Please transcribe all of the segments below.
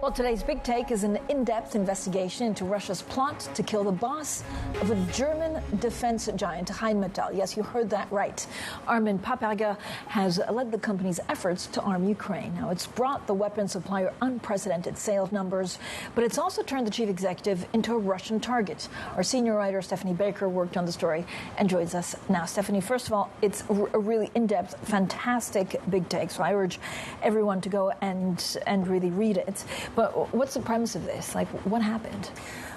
Well, today's Big Take is an in-depth investigation into Russia's plot to kill the boss of a German defense giant, Rheinmetall. Yes, you heard that right. Armin Papperger has led the company's efforts to arm Ukraine. Now, it's brought the weapon supplier unprecedented sales numbers, but it's also turned the chief executive into a Russian target. Our senior writer, Stephanie Baker, worked on the story and joins us now. Stephanie, first of all, it's a really in-depth, fantastic Big Take, so I urge everyone to go and really read it. But what's the premise of this? Like, what happened?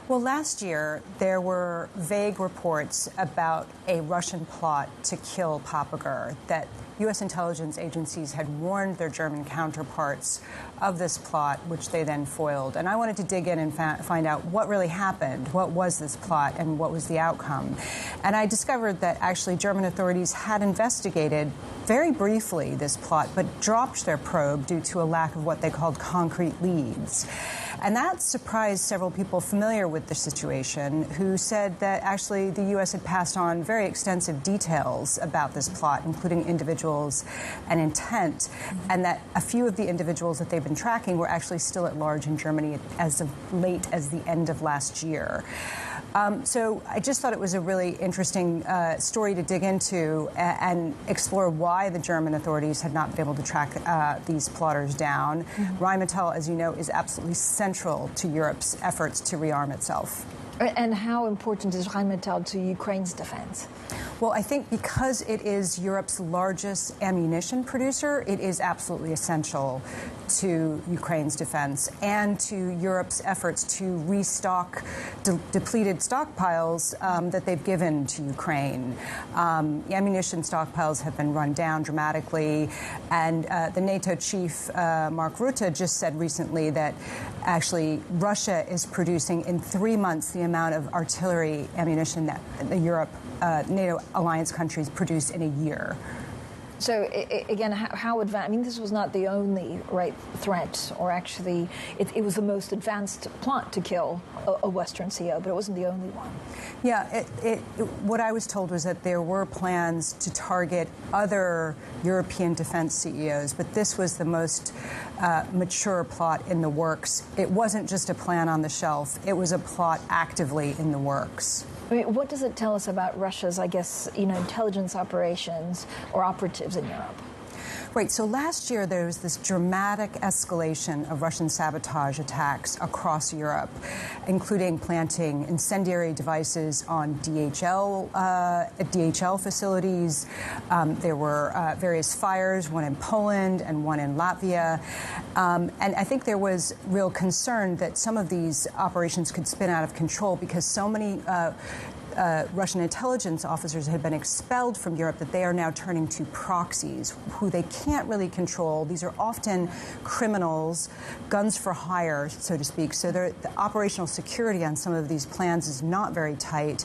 Well, last year, there were vague reports about a Russian plot to kill Papperger, that U.S. intelligence agencies had warned their German counterparts of this plot, which they then foiled. And I wanted to dig in and find out what really happened, what was this plot, and what was the outcome. And I discovered that actually German authorities had investigated very briefly this plot, but dropped their probe due to a lack of what they called concrete leads. And that surprised several people familiar with the situation, who said that actually the U.S. had passed on very extensive details about this plot, including individuals and intent, and that a few of the individuals that they've been tracking were actually still at large in Germany as of late as the end of last year. So I just thought it was a really interesting story to dig into and explore why the German authorities had not been able to track these plotters down. Rheinmetall, as you know, is absolutely central to Europe's efforts to rearm itself. And how important is Rheinmetall to Ukraine's defense? Well, I think because it is Europe's largest ammunition producer, it is absolutely essential to Ukraine's defense and to Europe's efforts to restock depleted stockpiles that they've given to Ukraine. Ammunition stockpiles have been run down dramatically, and the NATO chief, Mark Rutte, just said recently that actually Russia is producing in 3 months the amount of artillery ammunition that NATO alliance countries produce in a year. So, again, how advanced? I mean, this was not the only threat, or actually, it was the most advanced plot to kill a Western CEO, but it wasn't the only one. Yeah, what I was told was that there were plans to target other European defense CEOs, but this was the most mature plot in the works. It wasn't just a plan on the shelf. It was a plot actively in the works. I mean, what does it tell us about Russia's, I guess, intelligence operations or operatives in Europe? Right. So last year, there was this dramatic escalation of Russian sabotage attacks across Europe, including planting incendiary devices on DHL facilities. There were various fires, one in Poland and one in Latvia. And I think there was real concern that some of these operations could spin out of control because so many Russian intelligence officers had been expelled from Europe that they are now turning to proxies who they can't really control. These are often criminals, guns for hire, so to speak. So the operational security on some of these plans is not very tight.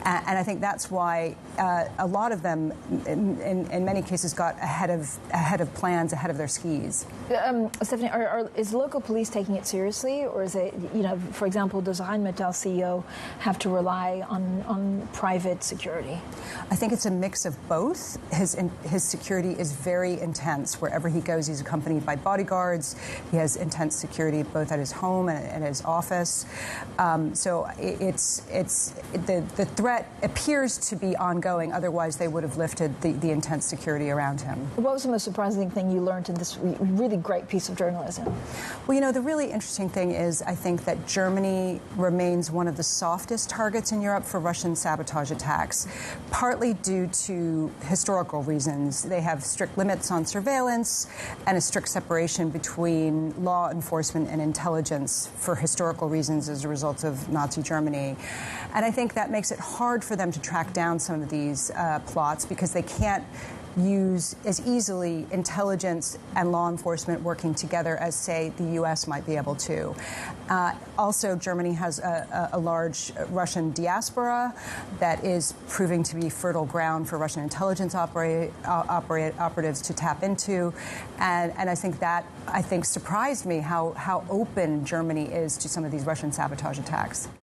And I think that's why a lot of them, in many cases, got ahead of plans, ahead of their skis. Stephanie, is local police taking it seriously, or is it, for example, does Rheinmetall CEO have to rely on private security? I think it's a mix of both. His security is very intense. Wherever he goes, he's accompanied by bodyguards. He has intense security both at his home and at his office. So the threat appears to be ongoing. Otherwise, they would have lifted the intense security around him. What was the most surprising thing you learned in this really great piece of journalism? Well, the really interesting thing is I think that Germany remains one of the softest targets in Europe for Russian sabotage attacks, partly due to historical reasons. They have strict limits on surveillance and a strict separation between law enforcement and intelligence for historical reasons as a result of Nazi Germany. And I think that makes it hard for them to track down some of these plots because they can't use as easily intelligence and law enforcement working together as, say, the U.S. might be able to. Also, Germany has a large Russian diaspora that is proving to be fertile ground for Russian intelligence operatives to tap into. And I think surprised me how open Germany is to some of these Russian sabotage attacks.